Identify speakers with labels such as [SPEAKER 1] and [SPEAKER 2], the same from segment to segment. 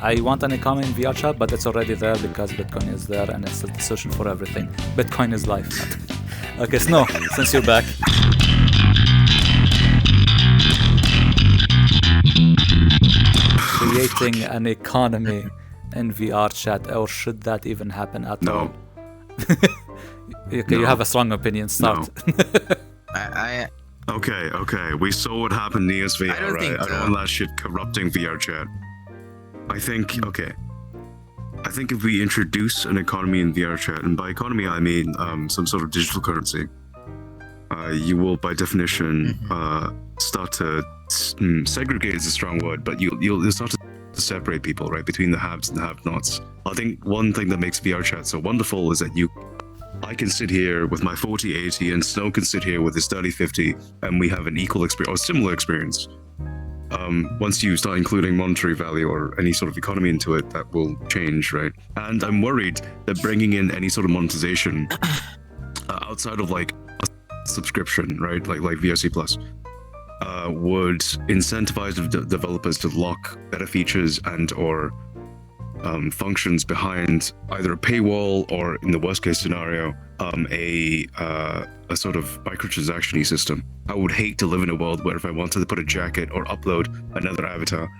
[SPEAKER 1] I want an economy in VRChat, but it's already there because Bitcoin is there and it's the solution for everything. Bitcoin is life. Okay, Snow, since you're back. Creating an economy in VRChat, or should that even happen at all? Okay,
[SPEAKER 2] No.
[SPEAKER 1] you have a strong opinion. Start.
[SPEAKER 2] Okay. We saw what happened in ESVR,
[SPEAKER 3] I don't
[SPEAKER 2] right?
[SPEAKER 3] think
[SPEAKER 2] I
[SPEAKER 3] so.
[SPEAKER 2] don't want that shit corrupting VRChat. I think if we introduce an economy in VRChat, and by economy I mean some sort of digital currency, you will by definition start to segregate is a strong word, but you'll start to separate people, right, between the haves and the have-nots. I think one thing that makes VRChat so wonderful is that I can sit here with my 4080 and Snow can sit here with his 3050 and we have an equal experience or similar experience. Once you start including monetary value or any sort of economy into it, that will change, right? And I'm worried that bringing in any sort of monetization outside of like a subscription, right, like VRC Plus, would incentivize developers to lock better features and or functions behind either a paywall or, in the worst case scenario, a sort of microtransaction-y system. I would hate to live in a world where if I wanted to put a jacket or upload another avatar,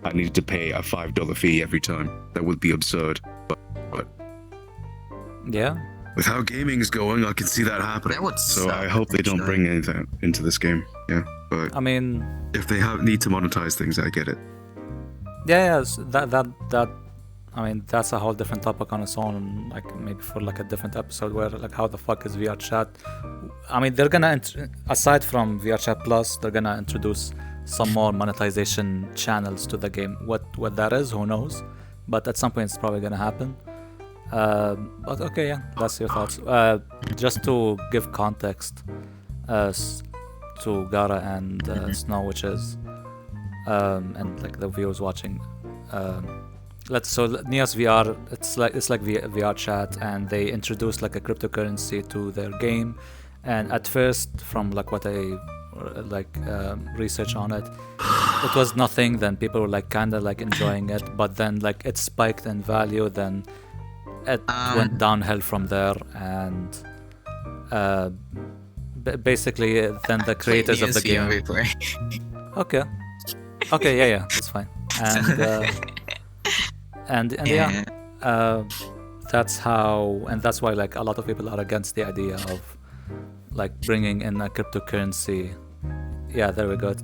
[SPEAKER 2] I needed to pay a $5 fee every time. That would be absurd. But
[SPEAKER 1] Yeah.
[SPEAKER 2] with how gaming is going, I can see that happening.
[SPEAKER 3] That would
[SPEAKER 2] So
[SPEAKER 3] suck,
[SPEAKER 2] I hope they don't
[SPEAKER 3] actually.
[SPEAKER 2] bring anything into this game. Yeah, but
[SPEAKER 1] I mean,
[SPEAKER 2] if they need to monetize things, I get it.
[SPEAKER 1] yes, that. I mean, that's a whole different topic on its own. Like maybe for like a different episode where like how the fuck is VRChat? I mean, they're gonna aside from VRChat Plus, they're gonna introduce some more monetization channels to the game. What that is, who knows? But at some point, it's probably gonna happen. But okay, yeah, that's your thoughts. Just to give context to Gara and Snow, which is and like the viewers watching. Neos VR, it's like VRChat, and they introduced like a cryptocurrency to their game. And at first, from like what I research on it, it was nothing. Then people were like kind of like enjoying it, but then like it spiked in value. Then it went downhill from there, and basically then the creators of the game. Okay, yeah, that's fine. And yeah, that's how, and that's why like a lot of people are against the idea of like bringing in a cryptocurrency. Yeah, there we go.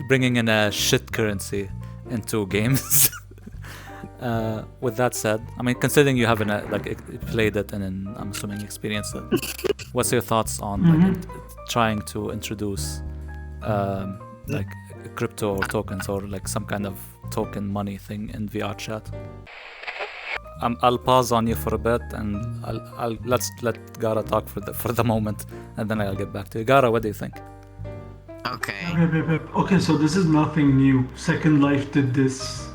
[SPEAKER 1] Bringing in a shit currency into games. With that said, I mean, considering you haven't played it and I'm assuming experienced it, what's your thoughts on like trying to introduce like crypto or tokens or like some kind of token money thing in VRChat? I'll pause on you for a bit and I'll let's let Gara talk for the moment, and then I'll get back to you. Gara, what do you think?
[SPEAKER 4] Okay, so this is nothing new. Second Life did this,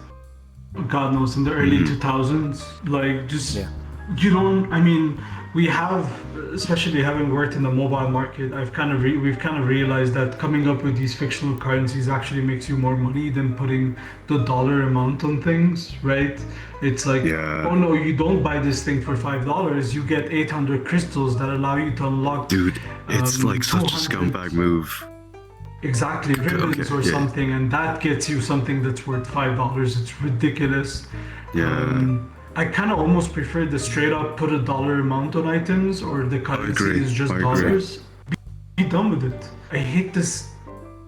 [SPEAKER 4] God knows, in the early 2000s. Like, just, you don't, I mean, we have, especially having worked in the mobile market, we've kind of realized that coming up with these fictional currencies actually makes you more money than putting the dollar amount on things, right? It's like, oh no, you don't buy this thing for $5, you get 800 crystals that allow you to unlock.
[SPEAKER 2] Dude, it's like such a scumbag move.
[SPEAKER 4] Exactly, ribbons or something, and that gets you something that's worth $5. It's ridiculous. I kind of almost prefer the straight up put a dollar amount on items, or the currency is just dollars. Be done with it. I hate this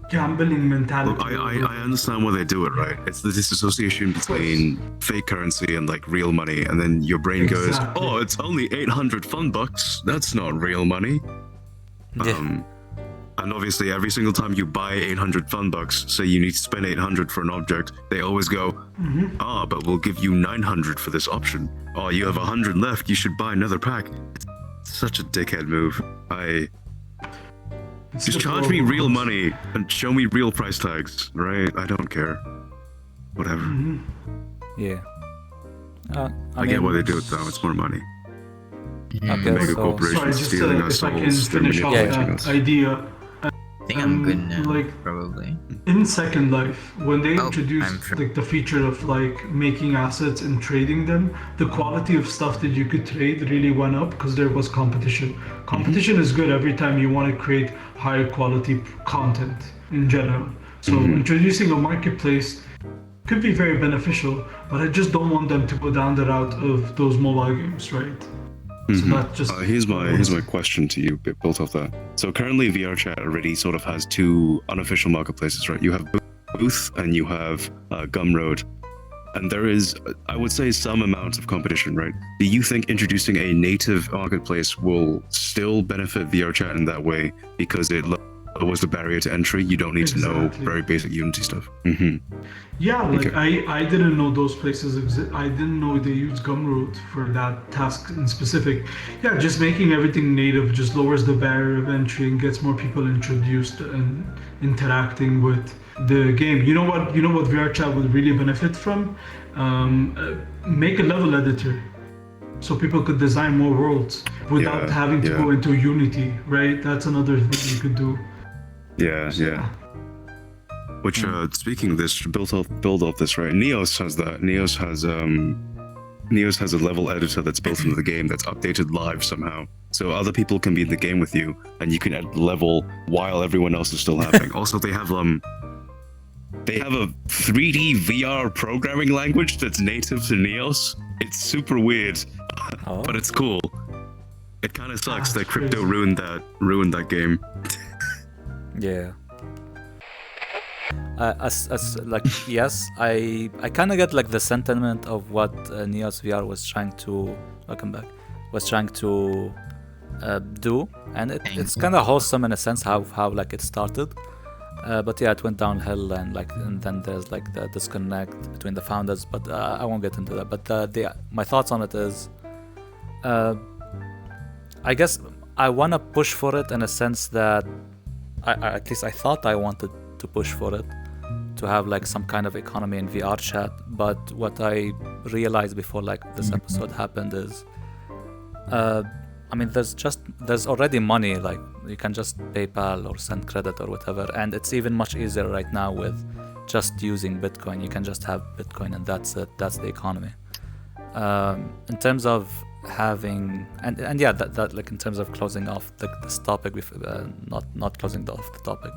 [SPEAKER 4] gambling mentality.
[SPEAKER 2] Look, I understand why they do it, right? It's the disassociation between fake currency and like real money, and then your brain goes, oh, it's only 800 fun bucks. That's not real money. And obviously, every single time you buy 800 fun bucks, say you need to spend 800 for an object, they always go, but we'll give you 900 for this option. Oh, you have 100 left, you should buy another pack. It's such a dickhead move. Just charge me real money and show me real price tags, right? I don't care. Whatever.
[SPEAKER 1] Yeah.
[SPEAKER 2] I get why they do it though, it's more money.
[SPEAKER 1] Okay,
[SPEAKER 2] Mega corporations stealing our souls, they're manipulating us.
[SPEAKER 4] Idea.
[SPEAKER 3] Thing I'm good now,
[SPEAKER 4] like
[SPEAKER 3] probably.
[SPEAKER 4] in Second Life, when they
[SPEAKER 3] I'm
[SPEAKER 4] introduced
[SPEAKER 3] sure.
[SPEAKER 4] like the feature of like making assets and trading them, the quality of stuff that you could trade really went up because there was competition. Competition is good every time you want to create higher quality content in general. So introducing a marketplace could be very beneficial, but I just don't want them to go down the route of those mobile games, right? So that just
[SPEAKER 2] Here's my question to you, built off that. So currently, VRChat already sort of has two unofficial marketplaces, right? You have Booth and you have Gumroad, and there is, I would say, some amount of competition, right? Do you think introducing a native marketplace will still benefit VRChat in that way because it lowers the barrier to entry? You don't need to know very basic Unity stuff.
[SPEAKER 4] Yeah, like
[SPEAKER 2] Okay.
[SPEAKER 4] I didn't know those places exist. I didn't know they use Gumroad for that task in specific. Yeah, just making everything native just lowers the barrier of entry and gets more people introduced and interacting with the game. You know what? You know what VRChat would really benefit from? Make a level editor, so people could design more worlds without having to go into Unity. Right? That's another thing you could do.
[SPEAKER 2] Yeah. Which, speaking of this, build off this, right? Neos has that. Neos has a level editor that's built into the game that's updated live somehow. So other people can be in the game with you, and you can edit the level while everyone else is still happening. Also, they have a 3D VR programming language that's native to Neos. It's super weird, but it's cool. It kind of sucks that crypto ruined that game.
[SPEAKER 1] Yeah. As like yes, I kind of get like the sentiment of what Neos VR was trying to do, and it's kind of wholesome in a sense how like it started, but yeah, it went downhill and then there's like the disconnect between the founders. But I won't get into that. But my thoughts on it is, I guess I want to push for it in a sense that at least I thought I wanted to push for it, to have like some kind of economy in VRChat. But what I realized before like this episode happened is, I mean, there's already money, like you can just PayPal or send credit or whatever, and it's even much easier right now with just using Bitcoin. You can just have Bitcoin and that's it. That's the economy. In terms of having and yeah, that like in terms of closing off this topic, not closing off the topic,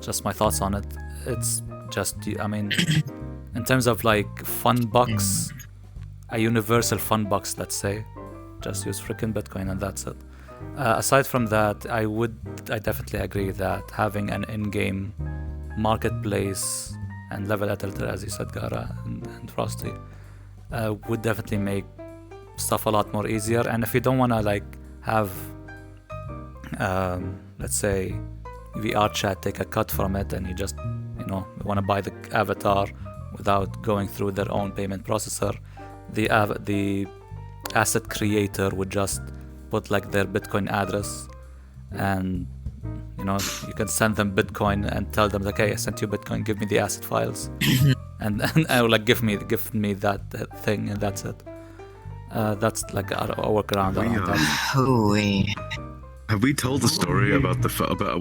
[SPEAKER 1] just my thoughts on it. It's just, I mean, in terms of like fun bucks, a universal fun bucks, let's say, just use freaking Bitcoin and that's it. Aside from that, I definitely agree that having an in-game marketplace and level editor, as you said, Gara and Frosty, would definitely make stuff a lot more easier. And if you don't want to like have, let's say, VRChat take a cut from it, and you just want to buy the avatar without going through their own payment processor, the asset creator would just put like their Bitcoin address, and you can send them Bitcoin and tell them like, hey, I sent you Bitcoin, give me the asset files, and I will like give me that thing, and that's it. That's like a workaround around that.
[SPEAKER 3] Oh wait.
[SPEAKER 2] Have we told the story about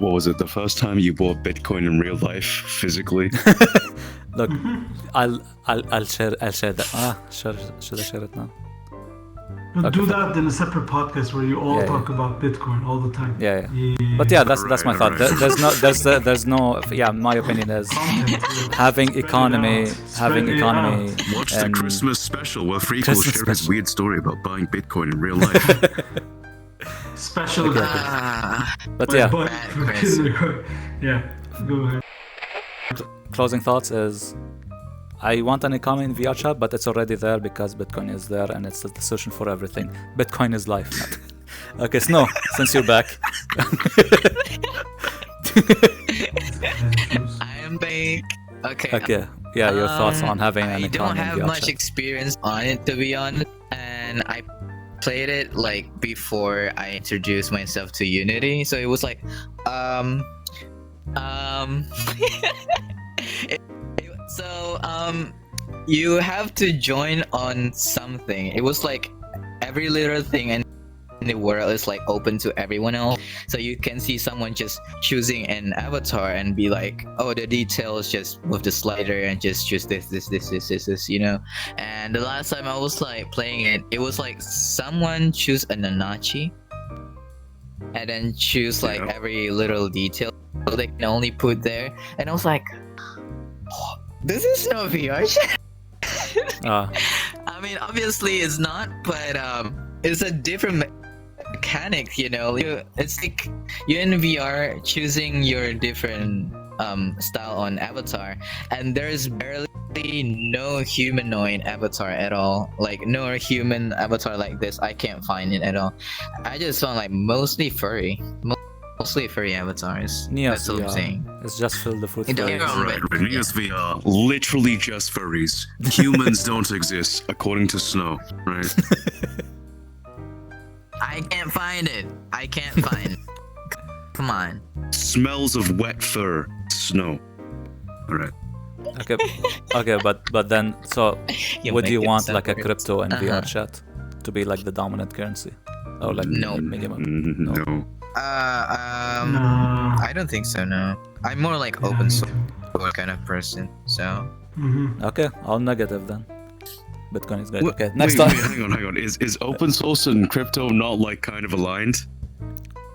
[SPEAKER 2] what was it? The first time you bought Bitcoin in real life, physically?
[SPEAKER 1] Look, I'll share that. Sure, should I share it now?
[SPEAKER 4] Do that in a separate podcast where you all talk about Bitcoin all the time.
[SPEAKER 1] Yeah. But yeah, that's my thought.
[SPEAKER 2] Right.
[SPEAKER 1] There's no. Yeah, my opinion is having economy.
[SPEAKER 2] Watch the Christmas special where Freak will share his weird story about buying Bitcoin in real life.
[SPEAKER 4] Special.
[SPEAKER 1] But yeah.
[SPEAKER 4] Yeah. Go ahead.
[SPEAKER 1] Closing thoughts is, I want an economy in VRChat, but it's already there because Bitcoin is there and it's the solution for everything. Bitcoin is life. Okay, Snow, since you're back.
[SPEAKER 3] I am back.
[SPEAKER 1] Okay. Yeah, your thoughts on having an
[SPEAKER 3] I
[SPEAKER 1] economy
[SPEAKER 3] don't have
[SPEAKER 1] in VRChat.
[SPEAKER 3] much experience on it, to be honest, and I played it like before I introduced myself to Unity, so it was like so you have to join on something. It was like every little thing, and the world is like open to everyone else. So you can see someone just choosing an avatar and be like, oh, the details just with the slider and just choose this, you know. And the last time I was like playing it, it was like someone choose a Nanachi and then choose like every little detail they can only put there. And I was like, oh, this is no VRChat. I mean, obviously it's not, but it's a different mechanic, you know. It's like you're in VR choosing your different style on avatar, and there's barely no humanoid avatar at all. Like no human avatar like this, I can't find it at all. I just found like mostly furry avatars.
[SPEAKER 1] Neos
[SPEAKER 3] That's what I'm
[SPEAKER 1] VR.
[SPEAKER 3] saying.
[SPEAKER 1] It's just filled with
[SPEAKER 3] It
[SPEAKER 1] furries.
[SPEAKER 3] don't-
[SPEAKER 2] Right. Neos VR, literally just furries. Humans don't exist, according to Snow. Right.
[SPEAKER 3] I can't find it. Come on.
[SPEAKER 2] Smells of wet fur. Snow. All right.
[SPEAKER 1] Okay, but then so would
[SPEAKER 3] make
[SPEAKER 1] you
[SPEAKER 3] it
[SPEAKER 1] want like a
[SPEAKER 3] separate.
[SPEAKER 1] crypto and
[SPEAKER 3] Uh-huh.
[SPEAKER 1] VRChat to be like the dominant currency, or like
[SPEAKER 3] No.
[SPEAKER 1] minimum?
[SPEAKER 2] No.
[SPEAKER 4] Nah.
[SPEAKER 3] I don't think so. No, I'm more like
[SPEAKER 4] Yeah,
[SPEAKER 3] open
[SPEAKER 4] me
[SPEAKER 3] source
[SPEAKER 4] too.
[SPEAKER 3] kind of person. So
[SPEAKER 1] Okay, all negative then. Bitcoin is great.
[SPEAKER 2] Wait,
[SPEAKER 1] Okay, next
[SPEAKER 2] wait,
[SPEAKER 1] time.
[SPEAKER 2] hang on. Is open source and crypto not like kind of aligned?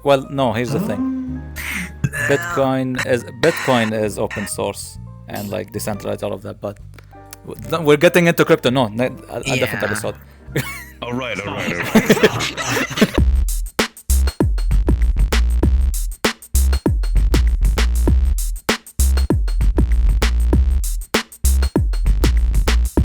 [SPEAKER 1] Well, no. Here's the thing. Bitcoin is open source and like decentralized, all of that. But we're getting into crypto. No, a different
[SPEAKER 3] Yeah.
[SPEAKER 1] episode.
[SPEAKER 2] All right.
[SPEAKER 4] Stop.